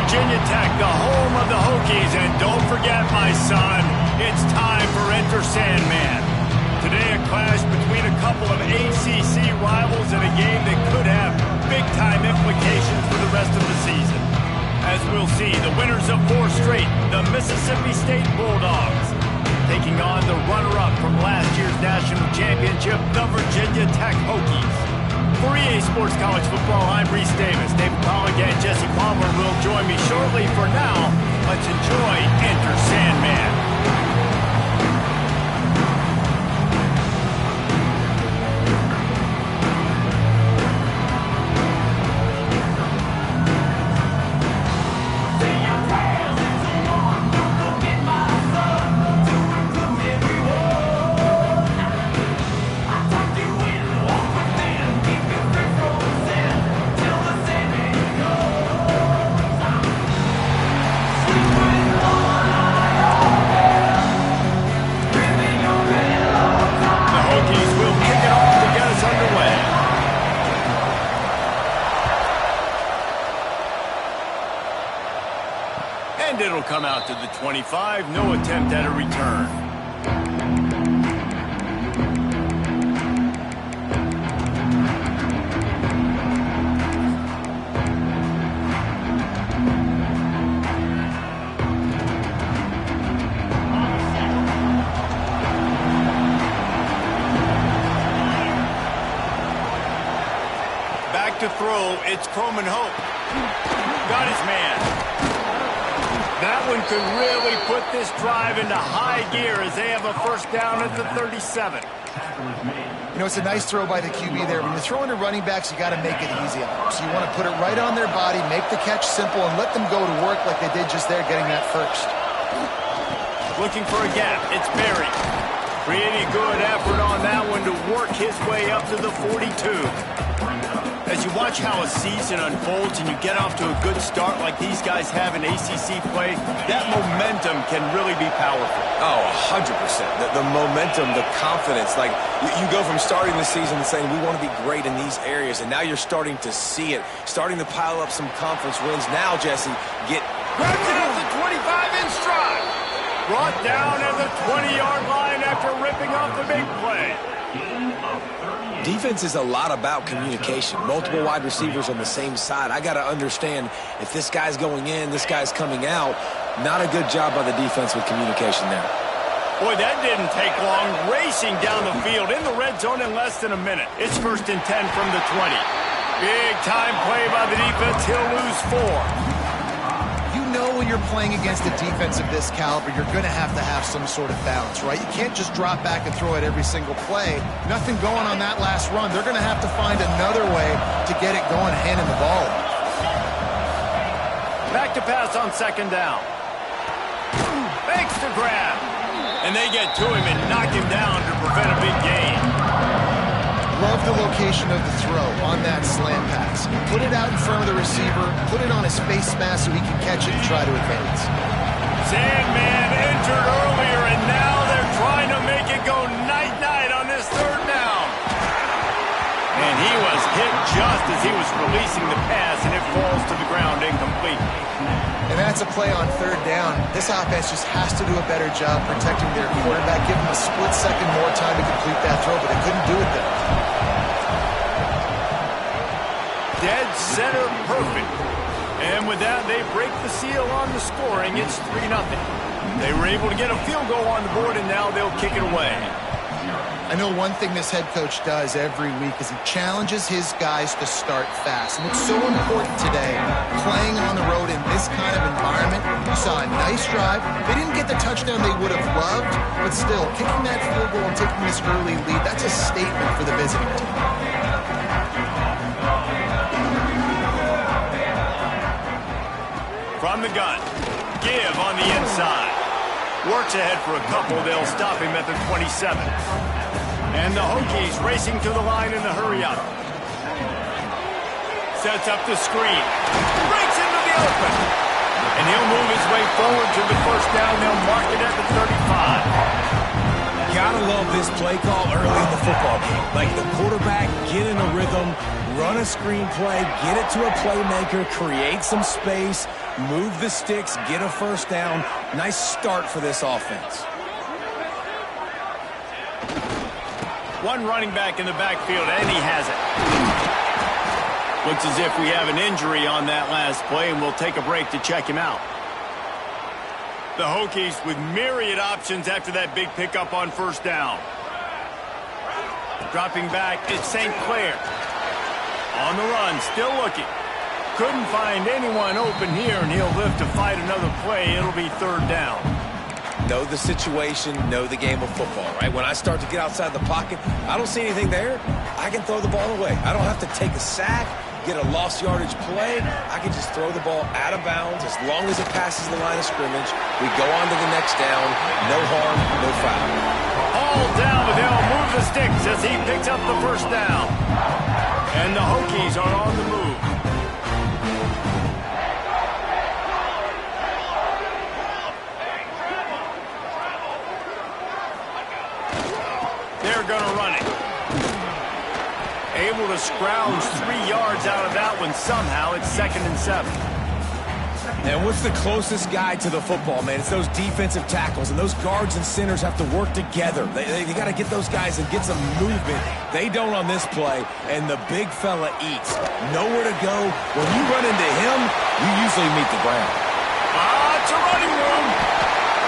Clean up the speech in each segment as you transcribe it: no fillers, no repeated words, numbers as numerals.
Virginia Tech, the home of the Hokies. And don't forget, my son, it's time for Enter Sandman. Today, a clash between a couple of ACC rivals in a game that could have big-time implications for the rest of the season. As we'll see, the winners of 4 straight, the Mississippi State Bulldogs, taking on the runner-up from last year's national championship, the Virginia Tech Hokies. For EA Sports College Football, I'm Reese Davis. David Pollock and Jesse Palmer will join me shortly. For now, let's enjoy Enter Sandman. And it'll come out to the 25, no attempt at a return. Back to throw, it's Coleman Hope. Got his man. That one could really put this drive into high gear as they have a first down at the 37. You know, it's a nice throw by the QB there. When you're throwing to running backs, you got to make it easy on them. So you want to put it right on their body, make the catch simple, and let them go to work like they did just there, getting that first. Looking for a gap. It's Berry. Pretty good effort on that one to work his way up to the 42. As you watch how a season unfolds and you get off to a good start like these guys have in ACC play, that momentum can really be powerful. Oh, 100%. The momentum, the confidence. Like, you go from starting the season and saying, we want to be great in these areas, and now you're starting to see it, starting to pile up some conference wins. Now, Jesse, grabs it at the 25 in stride. Brought down at the 20-yard line after ripping off the big play. Defense is a lot about communication. Multiple wide receivers on the same side. I got to understand if this guy's going in, this guy's coming out. Not a good job by the defense with communication there. Boy, that didn't take long. Racing down the field in the red zone in less than a minute. It's 1st and 10 from the 20. Big time play by the defense. He'll lose 4. You know when you're playing against a defense of this caliber, you're going to have some sort of balance, right? You can't just drop back and throw it every single play. Nothing going on that last run. They're going to have to find another way to get it going, handing the ball off. Back to pass on 2nd down. Fakes to grab. And they get to him and knock him down to prevent a big gain. Love the location of the throw on that slant pass. Put it out in front of the receiver, put it on his face mask so he can catch it and try to advance. Sandman entered earlier, and now they're trying to make it go night-night on this 3rd down. And he was hit just as he was releasing the pass, and it falls to the ground incomplete. And that's a play on 3rd down. This offense just has to do a better job protecting their quarterback, give him a split second more time to complete that throw, but they couldn't do it there. Dead center perfect. And with that, they break the seal on the scoring. It's 3-0. They were able to get a field goal on the board, and now they'll kick it away. I know one thing this head coach does every week is he challenges his guys to start fast. And it's so important today, playing on the road in this kind of environment. You saw a nice drive. They didn't get the touchdown they would have loved, but still, kicking that field goal and taking this early lead, that's a statement for the visiting team. From the gun, Give on the inside. Works ahead for a couple. They'll stop him at the 27. And the Hokies racing to the line in the hurry up. Sets up the screen. Breaks into the open. And he'll move his way forward to the first down. They'll mark it at the 35. Gotta love this play call early in the football game. Like the quarterback, get in a rhythm, run a screen play, get it to a playmaker, create some space, move the sticks, get a first down. Nice start for this offense. One running back in the backfield, and he has it. Looks as if we have an injury on that last play, and we'll take a break to check him out. The Hokies with myriad options after that big pickup on first down. Dropping back, it's St. Clair. On the run, still looking. Couldn't find anyone open here, and he'll live to fight another play. It'll be third down. Know the situation, know the game of football, right? When I start to get outside the pocket, I don't see anything there, I can throw the ball away. I don't have to take a sack, get a lost yardage play. I can just throw the ball out of bounds as long as it passes the line of scrimmage. We go on to the next down. No harm, no foul. All down, but they'll move the sticks as he picks up the first down. And the Hokies are on the move. They're going to run it. Able to scrounge 3 yards out of that one somehow. It's 2nd and 7. And what's the closest guy to the football, man? It's those defensive tackles, and those guards and centers have to work together. They got to get those guys and get some movement. They don't on this play, and the big fella eats. Nowhere to go. When you run into him, you usually meet the ground. It's a running room.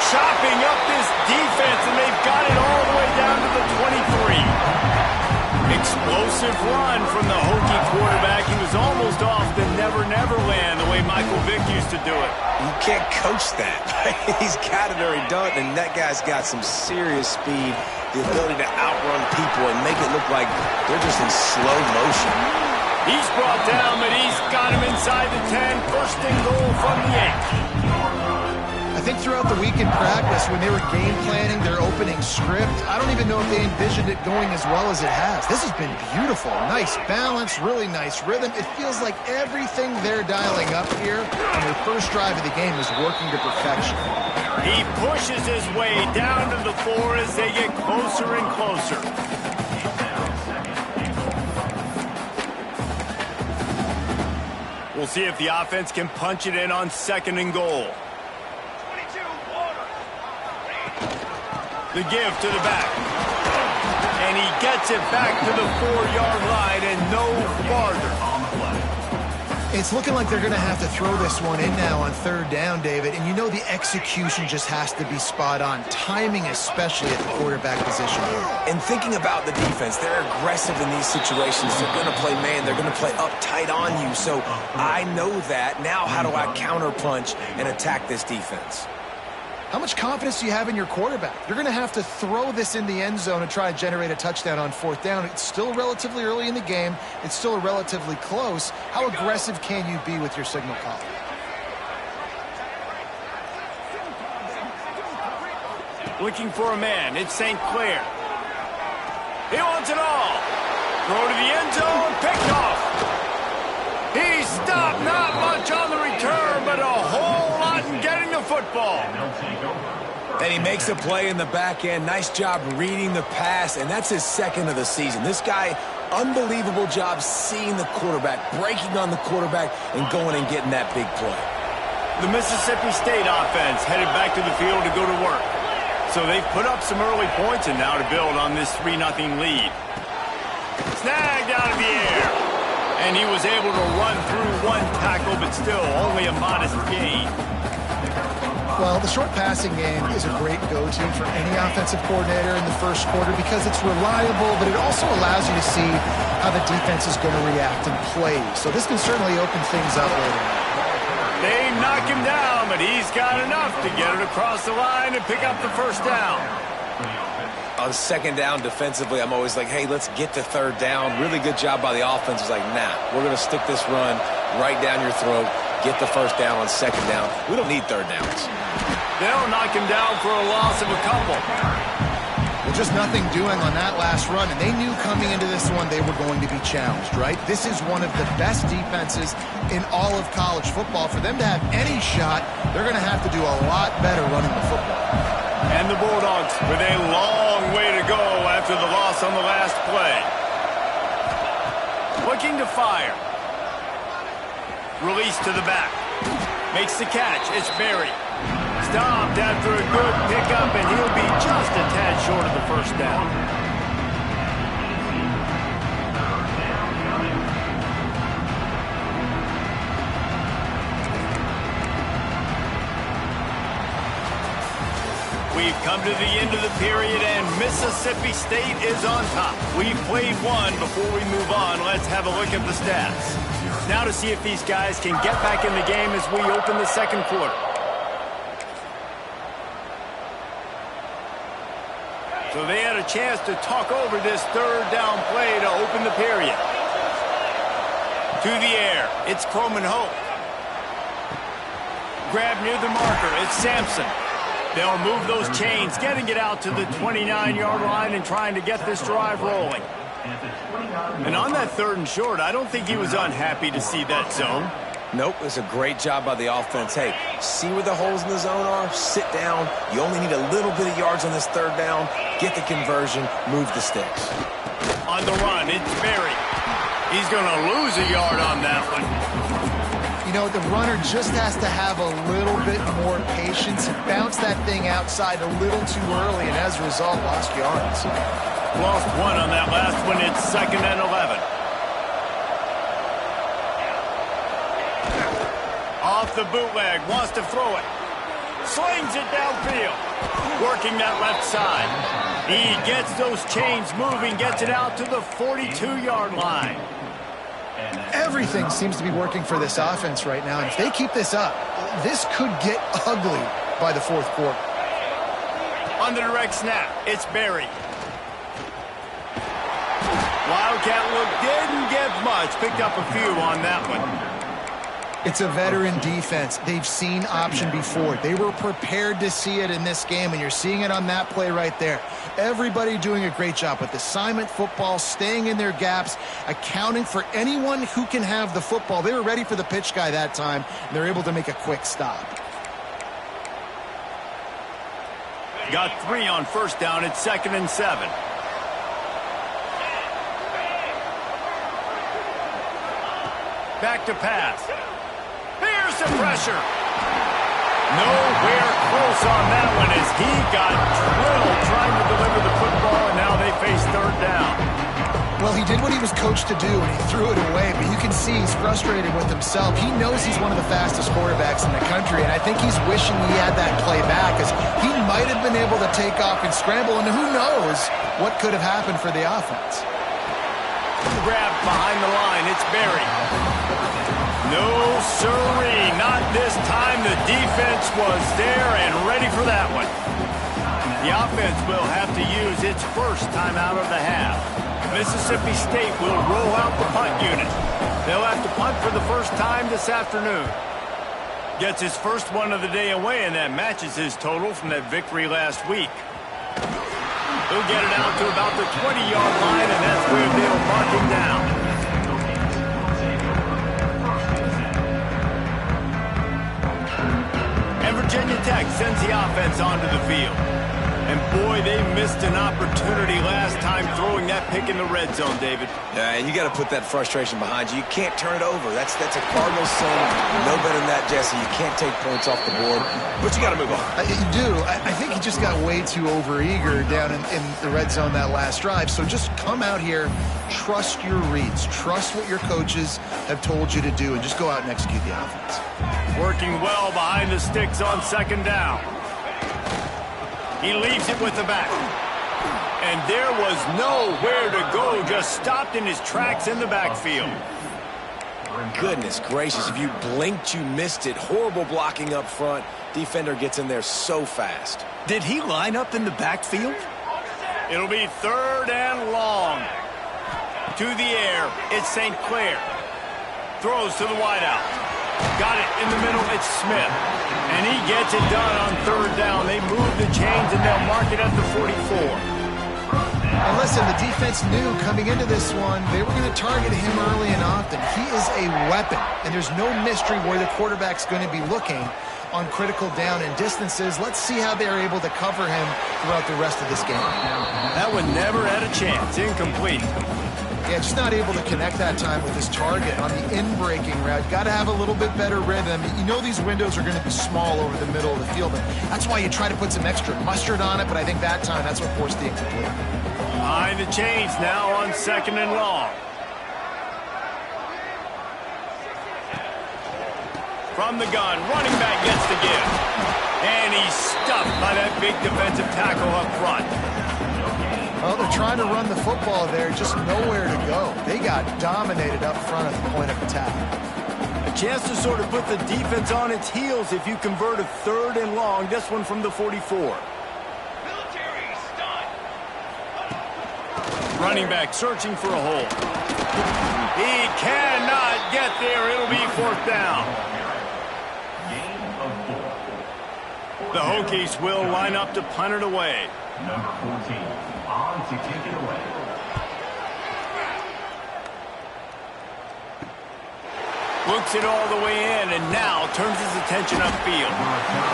Chopping up this defense, and they've got it all the way down to the 23. Explosive run from the Hokie quarterback. He was almost off the never land the way Michael Vick used to do it. You can't coach that. He's got it or he don't, and that guy's got some serious speed, the ability to outrun people and make it look like they're just in slow motion. He's brought down, but he's got him inside the 10. First and goal from the 8. I think throughout the week in practice, when they were game planning their opening script, I don't even know if they envisioned it going as well as it has. This has been beautiful. Nice balance, really nice rhythm. It feels like everything they're dialing up here on their first drive of the game is working to perfection. He pushes his way down to the 4 as they get closer and closer. We'll see if the offense can punch it in on 2nd and goal. The give to the back. And he gets it back to the 4-yard line and no farther. It's looking like they're going to have to throw this one in now on 3rd down, David. And you know the execution just has to be spot on. Timing especially at the quarterback position. And thinking about the defense, they're aggressive in these situations. They're going to play man. They're going to play uptight on you. So I know that. Now how do I counterpunch and attack this defense? How much confidence do you have in your quarterback? You're going to have to throw this in the end zone and try to generate a touchdown on 4th down. It's still relatively early in the game. It's still relatively close. How aggressive can you be with your signal call? Looking for a man. It's St. Clair. He wants it all. Throw to the end zone. Picked off. He stopped. Not much on the return, but a whole lot in getting the football. And he makes a play in the back end. Nice job reading the pass, and that's his 2nd of the season. This guy, unbelievable job seeing the quarterback, breaking on the quarterback, and going and getting that big play. The Mississippi State offense headed back to the field to go to work. So they've put up some early points and now to build on this 3-0 lead. Snagged out of the air. And he was able to run through one tackle, but still only a modest gain. Well, the short passing game is a great go-to for any offensive coordinator in the first quarter because it's reliable, but it also allows you to see how the defense is going to react and play. So this can certainly open things up later. They knock him down, but he's got enough to get it across the line and pick up the first down. On 2nd down defensively, I'm always like, hey, let's get to 3rd down. Really good job by the offense. It's like, nah, we're going to stick this run right down your throat, get the first down on 2nd down. We don't need 3rd downs. They'll knock him down for a loss of a couple. Well, just nothing doing on that last run, and they knew coming into this one they were going to be challenged, right? This is one of the best defenses in all of college football. For them to have any shot, they're going to have to do a lot better running the football. And the Bulldogs with a long way to go after the loss on the last play. Looking to fire. Release to the back. Makes the catch. It's Berry. Stopped after a good pickup, and he'll be just a tad short of the first down. We've come to the end of the period, and Mississippi State is on top. We've played one. Before we move on, let's have a look at the stats. Now to see if these guys can get back in the game as we open the second quarter. So they had a chance to talk over this third down play to open the period. To the air, it's Coleman Hope. Grab near the marker, it's Sampson. They'll move those chains, getting it out to the 29-yard line and trying to get this drive rolling. And on that third and short, I don't think he was unhappy to see that zone. Nope, it's a great job by the offense. Hey, see where the holes in the zone are? Sit down. You only need a little bit of yards on this third down. Get the conversion. Move the sticks. On the run, it's Berry. He's going to lose a yard on that one. You know, the runner just has to have a little bit more patience and bounce that thing outside a little too early, and as a result, lost yards. Lost one on that last one. It's 2nd and 11. Off the bootleg, wants to throw it. Slings it downfield. Working that left side. He gets those chains moving, gets it out to the 42-yard line. Everything seems to be working for this offense right now, and if they keep this up, this could get ugly by the fourth quarter. On the direct snap, it's Berry. Wildcat look didn't get much. Picked up a few on that one. It's a veteran defense. They've seen option before. They were prepared to see it in this game, and you're seeing it on that play right there. Everybody doing a great job with assignment football, staying in their gaps, accounting for anyone who can have the football. They were ready for the pitch guy that time, and they're able to make a quick stop. Got 3 on first down. It's 2nd and 7. Back to pass. Here's some pressure. Nowhere close on that one as he got drilled trying to deliver the football, and now they face third down. Well, he did what he was coached to do, and he threw it away, but you can see he's frustrated with himself. He knows he's one of the fastest quarterbacks in the country, and I think he's wishing he had that play back, because he might have been able to take off and scramble, and who knows what could have happened for the offense. Grab behind the line, it's Berry. No sirree, not this time. The defense was there and ready for that one. The offense will have to use its first timeout of the half. Mississippi State will roll out the punt unit. They'll have to punt for the first time this afternoon. Gets his first one of the day away, and that matches his total from that victory last week. He'll get it out to about the 20-yard line, and that's where they'll mark him down. And Virginia Tech sends the offense onto the field. And boy, they missed an opportunity last time throwing that pick in the red zone, David. Yeah, and you got to put that frustration behind you. You can't turn it over. That's a Cardinals sin. No better than that, Jesse. You can't take points off the board, but you got to move on. You do. I think he just got way too overeager down in the red zone that last drive. So just come out here, trust your reads, trust what your coaches have told you to do, and just go out and execute the offense. Working well behind the sticks on 2nd down. He leaves it with the back. And there was nowhere to go, just stopped in his tracks in the backfield. Goodness gracious, if you blinked, you missed it. Horrible blocking up front. Defender gets in there so fast. Did he line up in the backfield? It'll be 3rd and long. To the air, it's St. Clair. Throws to the wideout. Got it in the middle, it's Smith. And he gets it done on 3rd down. They move the chains, and they'll mark it at the 44. And listen, the defense knew coming into this one, they were going to target him early and often. He is a weapon, and there's no mystery where the quarterback's going to be looking on critical down and distances. Let's see how they're able to cover him throughout the rest of this game. That one never had a chance. Incomplete. Yeah, just not able to connect that time with his target on the in-breaking route. Got to have a little bit better rhythm. You know these windows are going to be small over the middle of the field, and that's why you try to put some extra mustard on it, but I think that time that's what forced the incomplete. Behind the chains now on 2nd and long. From the gun, running back gets the give. And he's stuffed by that big defensive tackle up front. Well, they're trying to run the football there, just nowhere to go. They got dominated up front at the point of attack. A chance to sort of put the defense on its heels if you convert a 3rd and long. This one from the 44. Running back searching for a hole. He cannot get there. It'll be 4th down. The Hokies will line up to punt it away. Number 14, on to take it away. Looks it all the way in and now turns his attention upfield.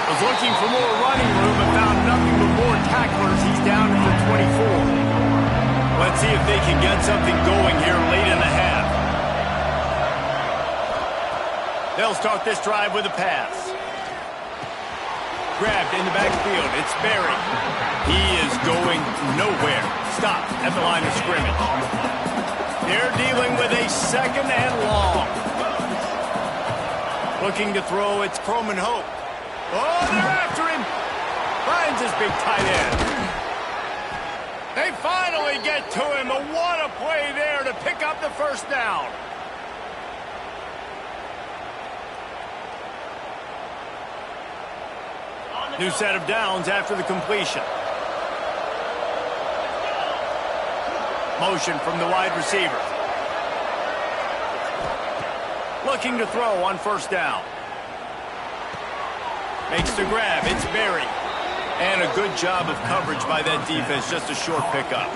Was looking for more running room but found nothing but more tacklers. He's down at the 24. Let's see if they can get something going here late in the half. They'll start this drive with a pass. Grabbed in the backfield. It's Berry. He is going nowhere. Stop at the line of scrimmage. They're dealing with a 2nd and long. Looking to throw. It's Croman Hope. Oh, they're after him. Finds his big tight end. They finally get to him. But what a play there to pick up the 1st down. New set of downs after the completion. Motion from the wide receiver. Looking to throw on 1st down. Makes the grab. It's Berry. And a good job of coverage by that defense. Just a short pickup.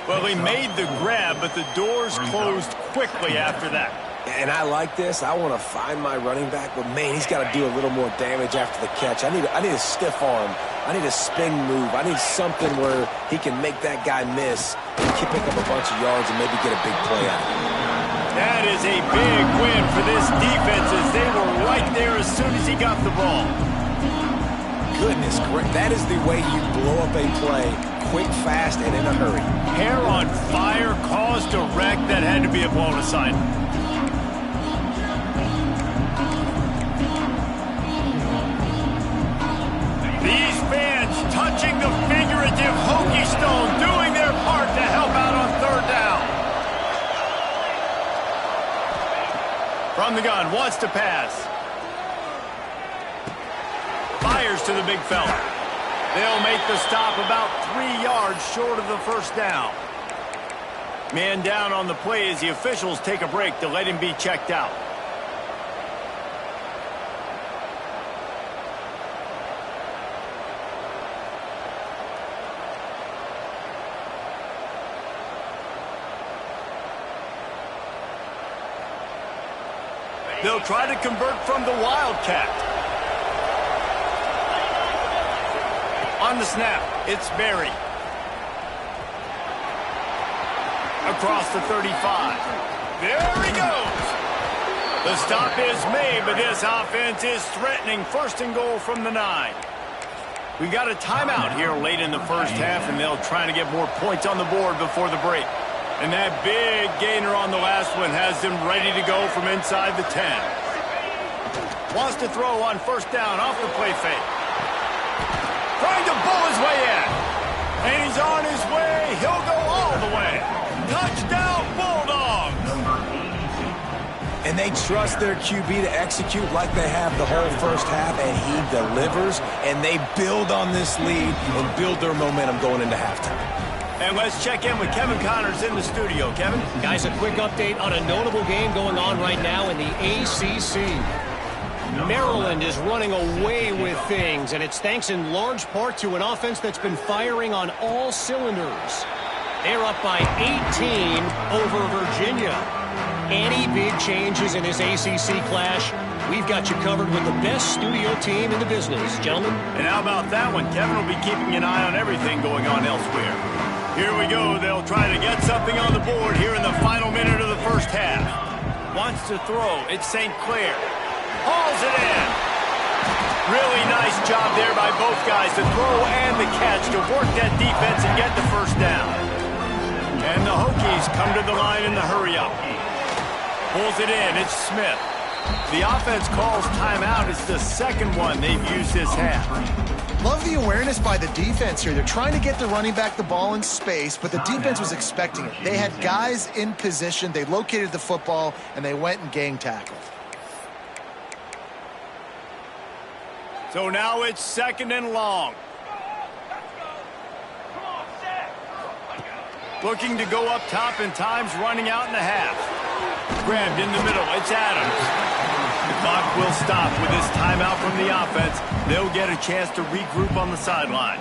Well, he made the grab, but the doors closed quickly after that. And I like this. I want to find my running back, but man, he's got to do a little more damage after the catch. I need a stiff arm. I need a spin move. I need something where he can make that guy miss and pick up a bunch of yards and maybe get a big play out of it. That is a big win for this defense as they were right there as soon as he got the ball. Goodness, that is the way you blow up a play, quick, fast, and in a hurry. Hair on fire, caused a wreck. That had to be a blown assignment. These fans touching the figurative Hokie stone, doing their part to help out on 3rd down. From the gun, wants to pass. Fires to the big fella. They'll make the stop about 3 yards short of the 1st down. Man down on the play as the officials take a break to let him be checked out. They'll try to convert from the Wildcat. On the snap, it's Berry. Across the 35. There he goes. The stop is made, but this offense is threatening 1st and goal from the 9. We got a timeout here late in the 1st half, and they'll try to get more points on the board before the break. And that big gainer on the last one has them ready to go from inside the 10. Wants to throw on 1st down off the play fake. Trying to bull his way in. And he's on his way. He'll go all the way. Touchdown, Bulldogs! And they trust their QB to execute like they have the whole 1st half, and he delivers, and they build on this lead and build their momentum going into halftime. And let's check in with Kevin Connors in the studio. Kevin? Guys, a quick update on a notable game going on right now in the ACC. Maryland is running away with things, and it's thanks in large part to an offense that's been firing on all cylinders. They're up by 18 over Virginia. Any big changes in this ACC clash, we've got you covered with the best studio team in the business, gentlemen. And how about that one? Kevin will be keeping an eye on everything going on elsewhere. Here we go. They'll try to get something on the board here in the final minute of the first half. Wants to throw. It's St. Clair. Hauls it in. Really nice job there by both guys to throw and the catch to work that defense and get the first down. And the Hokies come to the line in the hurry-up. Pulls it in. It's Smith. The offense calls timeout. It's the second one they've used this half. Love the awareness by the defense here. They're trying to get the running back the ball in space, but the defense was expecting it. They had guys in position. They located the football, and they went and gang tackled. So now it's second and long. Looking to go up top, and time's running out in the half. Grabbed in the middle. It's Adams. The clock will stop with this timeout from the offense. They'll get a chance to regroup on the sideline.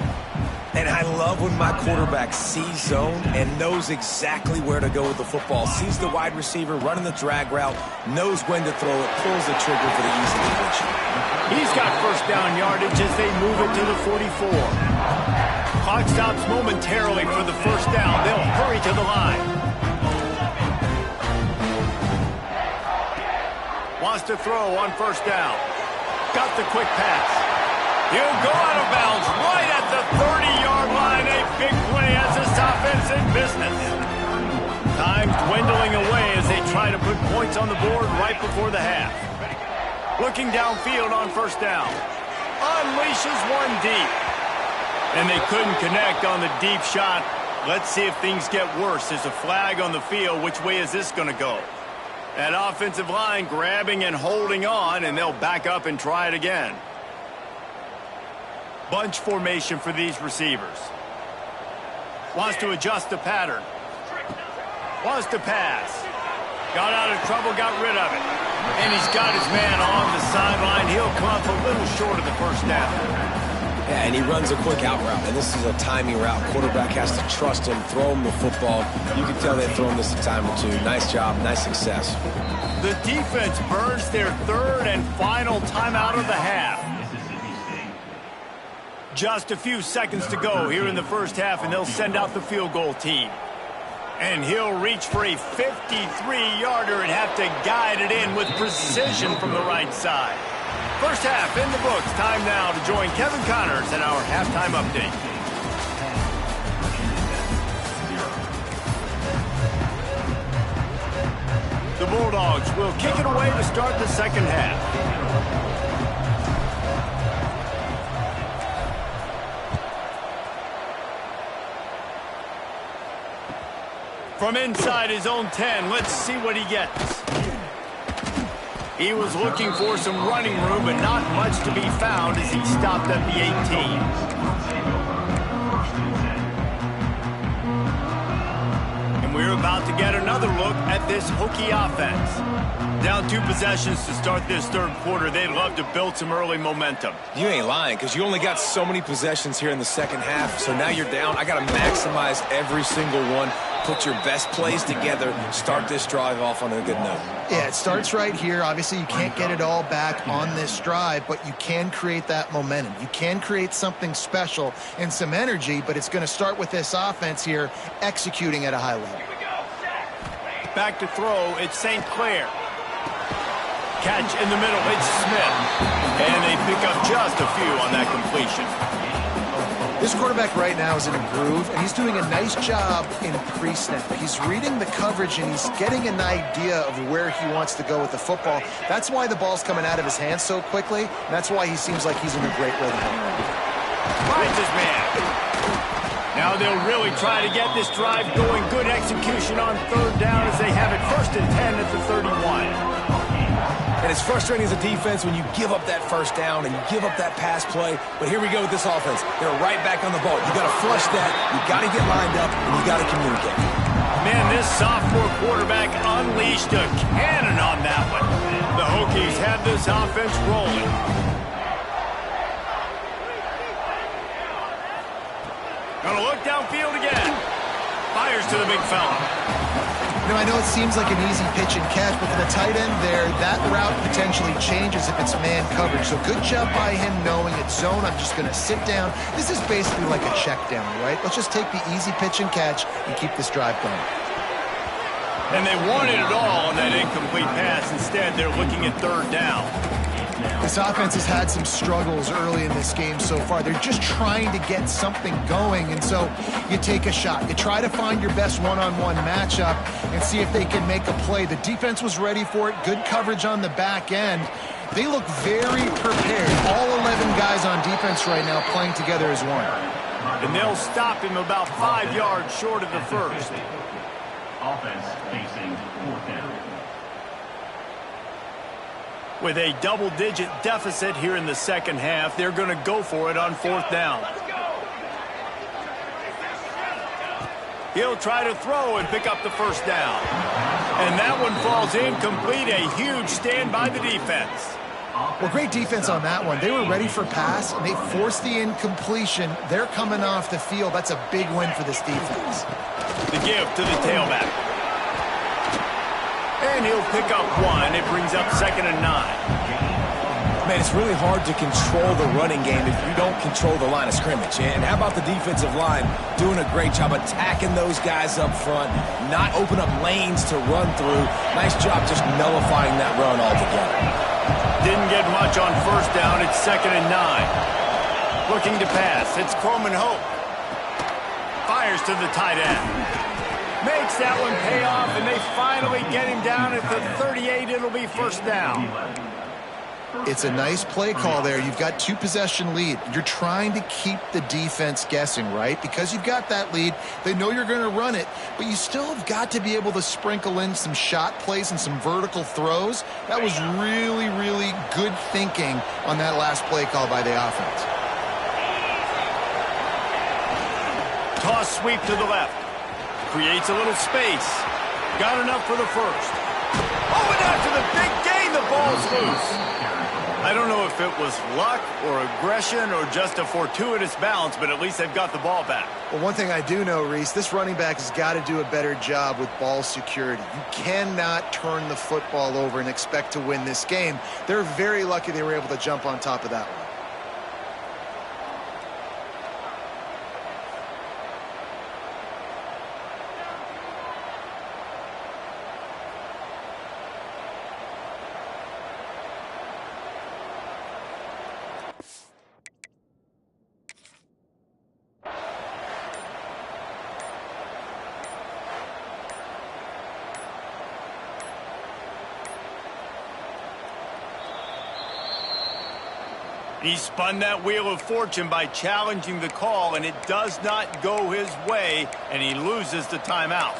And I love when my quarterback sees zone and knows exactly where to go with the football. Sees the wide receiver running the drag route, knows when to throw it, pulls the trigger for the easy completion. He's got first down yardage as they move it to the 44. Clock stops momentarily for the first down. They'll hurry to the line. Wants to throw on first down. Got the quick pass. He'll go out of bounds right at the 30-yard line. A big play as this offense in business. Time's dwindling away as they try to put points on the board right before the half. Looking downfield on first down. Unleashes one deep. And they couldn't connect on the deep shot. Let's see if things get worse. There's a flag on the field. Which way is this going to go? That offensive line grabbing and holding on, and they'll back up and try it again. Bunch formation for these receivers. Wants to adjust the pattern. Wants to pass. Got out of trouble, got rid of it. And he's got his man on the sideline. He'll come up a little short of the first down. Yeah, and he runs a quick out route, and this is a timing route. Quarterback has to trust him, throw him the football. You can tell they've thrown this a time or two. Nice job, nice success. The defense burns their third and final timeout of the half. Just a few seconds to go here in the first half, and they'll send out the field goal team. And he'll reach for a 53-yarder and have to guide it in with precision from the right side. First half in the books. Time now to join Kevin Connors in our halftime update. The Bulldogs will kick it away to start the second half. From inside his own 10, let's see what he gets. He was looking for some running room, but not much to be found as he stopped at the 18. And we're about to get another look at this Hokie offense. Down 2 possessions to start this third quarter. They'd love to build some early momentum. You ain't lying, because you only got so many possessions here in the second half, so now you're down. I got to maximize every single one. Put your best plays together. Start this drive off on a good note. Yeah, it starts right here. Obviously, you can't get it all back on this drive, but you can create that momentum. You can create something special and some energy, but it's going to start with this offense here executing at a high level. Back to throw. It's St. Clair. Catch in the middle. It's Smith. And they pick up just a few on that completion. This quarterback right now is in a groove, and he's doing a nice job in pre-snap. He's reading the coverage, and he's getting an idea of where he wants to go with the football. That's why the ball's coming out of his hands so quickly, and that's why he seems like he's in a great rhythm. Finds his man. Now they'll really try to get this drive going. Good execution on third down as they have it first and 10 at the 31. And it's frustrating as a defense when you give up that first down and you give up that pass play. But here we go with this offense. They're right back on the ball. You got to flush that. You got to get lined up, and you got to communicate. Man, this sophomore quarterback unleashed a cannon on that one. The Hokies have this offense rolling. Gonna look downfield again. Fires Fires to the big fella. You know, I know it seems like an easy pitch and catch, but for the tight end there, that route potentially changes if it's man coverage. So good job by him knowing it's zone. I'm just going to sit down. This is basically like a check down, right? Let's just take the easy pitch and catch and keep this drive going. And they wanted it all on that incomplete pass. Instead, they're looking at third down. This offense has had some struggles early in this game so far. They're just trying to get something going, and so you take a shot. You try to find your best one-on-one matchup and see if they can make a play. The defense was ready for it. Good coverage on the back end. They look very prepared. All 11 guys on defense right now playing together as one. And they'll stop him about 5 yards short of the first. Offense facing fourth down. With a double-digit deficit here in the second half, they're going to go for it on fourth down. He'll try to throw and pick up the first down. And that one falls incomplete. A huge stand by the defense. Well, great defense on that one. They were ready for pass, and they forced the incompletion. They're coming off the field. That's a big win for this defense. The give to the tailback. And he'll pick up one. It brings up 2nd and 9. Man, it's really hard to control the running game if you don't control the line of scrimmage. And how about the defensive line doing a great job attacking those guys up front, not open up lanes to run through. Nice job just nullifying that run altogether. Didn't get much on first down. It's 2nd and 9. Looking to pass. It's Coleman Hope. Fires to the tight end. Makes that one pay off, and they finally get him down at the 38. It'll be first down. It's a nice play call there. You've got 2-possession lead. You're trying to keep the defense guessing, right? Because you've got that lead, they know you're going to run it, but you still have got to be able to sprinkle in some shot plays and some vertical throws. That was really, really good thinking on that last play call by the offense. Toss sweep to the left. Creates a little space. Got enough for the first. Oh, and after the big gain, the ball's loose. I don't know if it was luck or aggression or just a fortuitous bounce, but at least they've got the ball back. Well, one thing I do know, Reese, this running back has got to do a better job with ball security. You cannot turn the football over and expect to win this game. They're very lucky they were able to jump on top of that one. He spun that wheel of fortune by challenging the call, and it does not go his way, and he loses the timeout.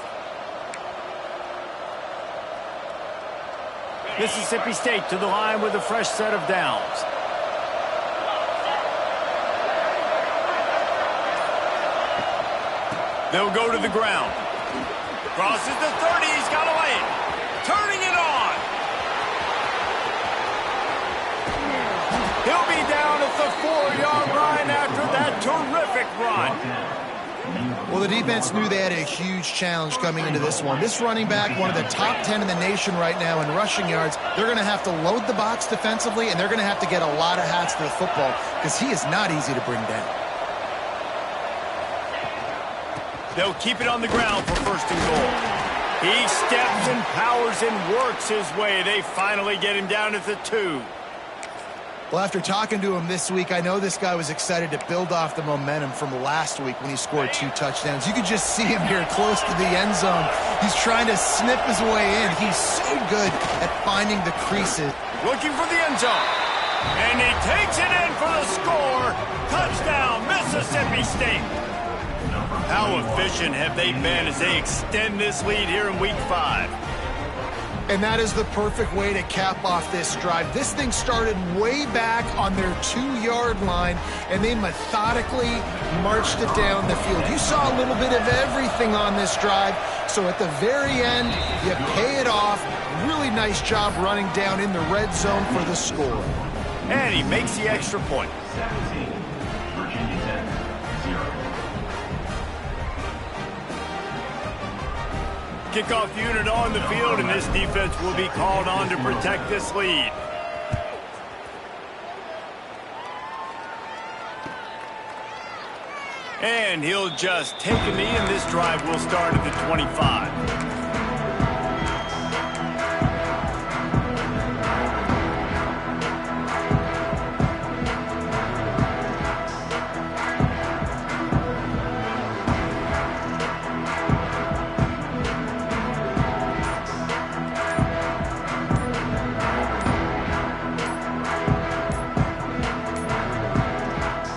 Mississippi State to the line with a fresh set of downs. They'll go to the ground. Crosses the 30. He's got a lane. Turning it on. He'll be down at the 4-yard line after that terrific run. Well, the defense knew they had a huge challenge coming into this one. This running back, one of the top 10 in the nation right now in rushing yards. They're going to have to load the box defensively, and they're going to have to get a lot of hats to the football because he is not easy to bring down. They'll keep it on the ground for first and goal. He steps and powers and works his way. They finally get him down at the 2. Well, after talking to him this week, I know this guy was excited to build off the momentum from last week when he scored 2 touchdowns. You could just see him here close to the end zone. He's trying to snip his way in. He's so good at finding the creases. Looking for the end zone. And he takes it in for the score. Touchdown, Mississippi State. How efficient have they been as they extend this lead here in Week 5? And that is the perfect way to cap off this drive. This thing started way back on their 2-yard line, and they methodically marched it down the field. You saw a little bit of everything on this drive, so at the very end, you pay it off. Really nice job running down in the red zone for the score. And he makes the extra point. 17, Virginia Tech, 0. Kickoff unit on the field, and this defense will be called on to protect this lead. And he'll just take a knee, and this drive will start at the 25.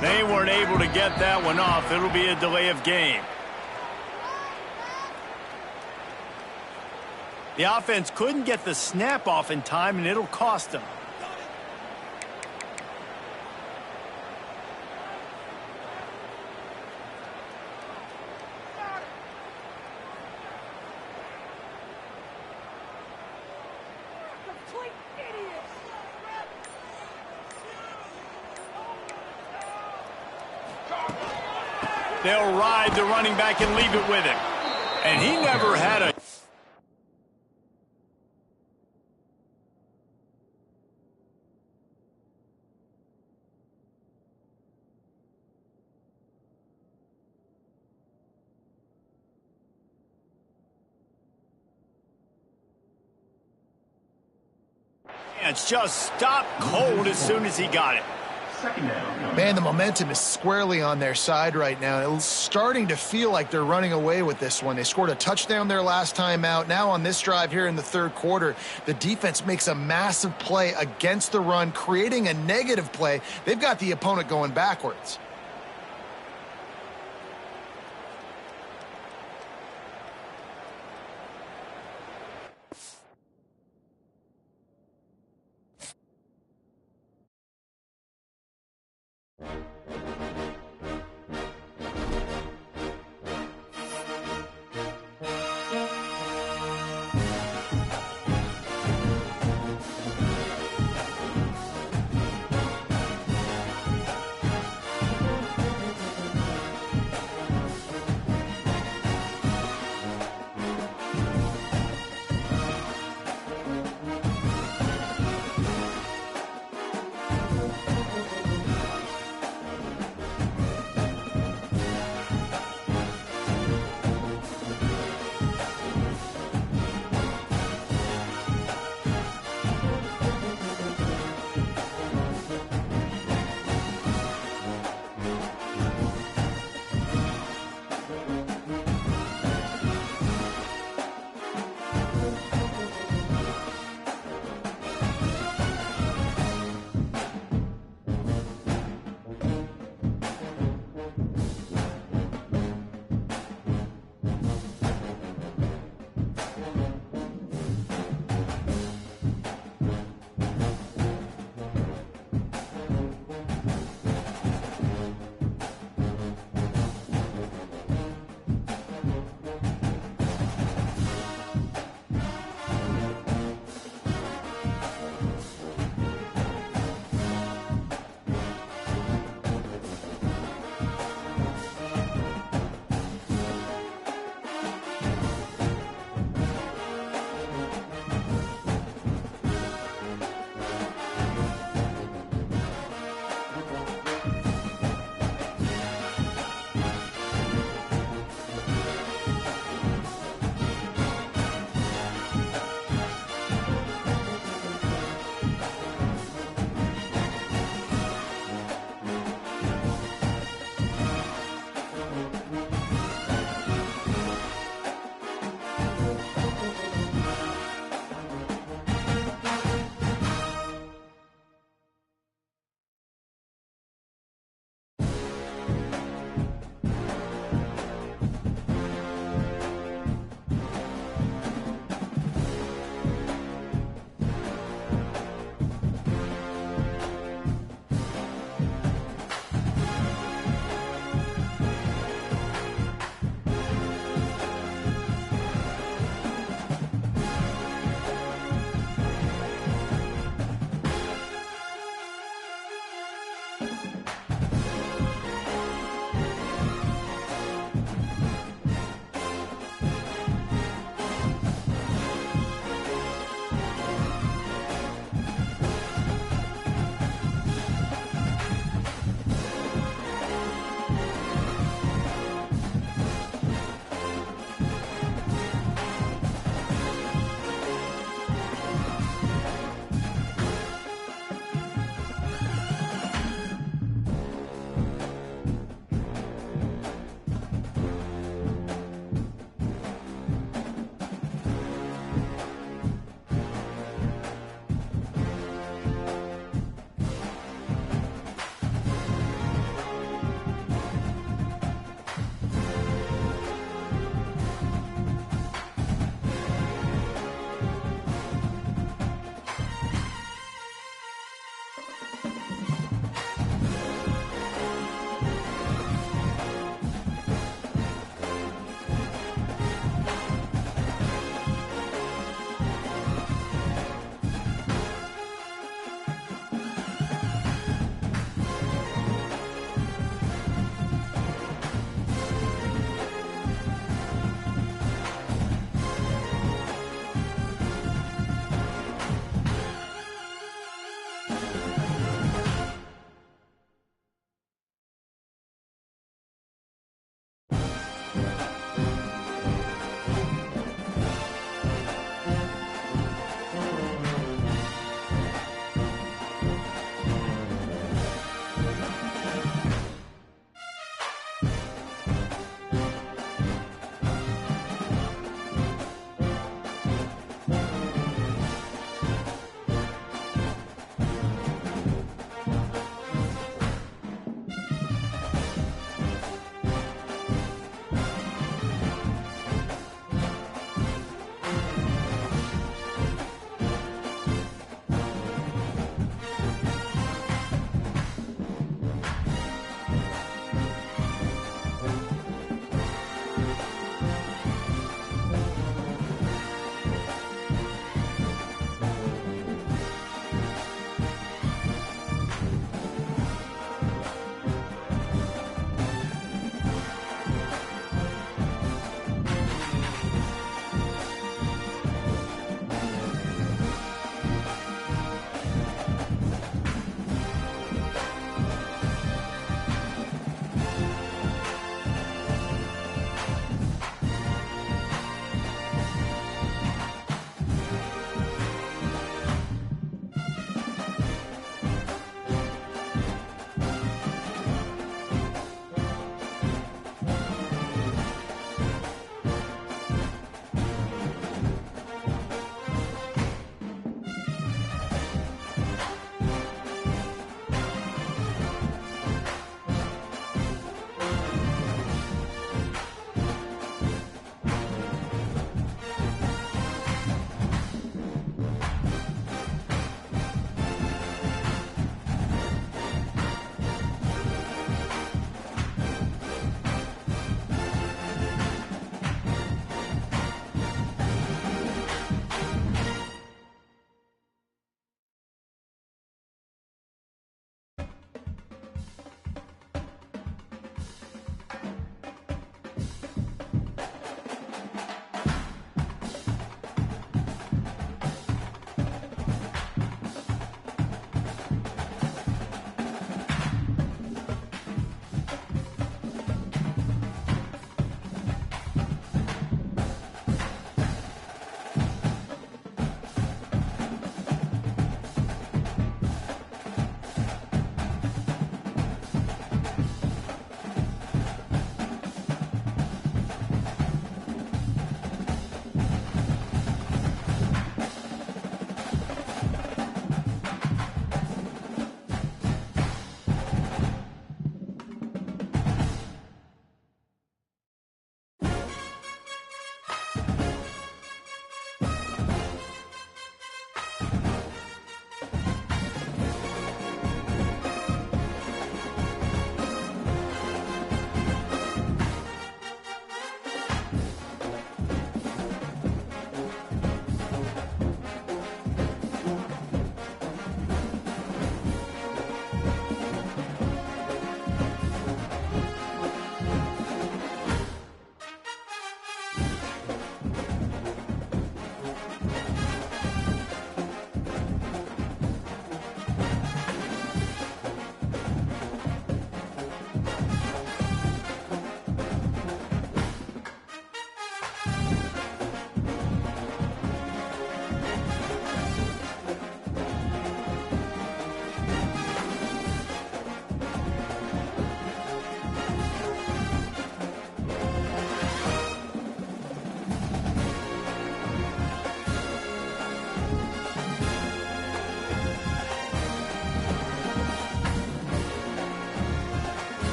They weren't able to get that one off. It'll be a delay of game. The offense couldn't get the snap off in time, and it'll cost them. They'll ride the running back and leave it with him. And he never had a... It's just stopped cold as soon as he got it. Second down. Man, the momentum is squarely on their side right now. It's starting to feel like they're running away with this one. They scored a touchdown their last time out. Now on this drive here in the third quarter, the defense makes a massive play against the run, creating a negative play. They've got the opponent going backwards.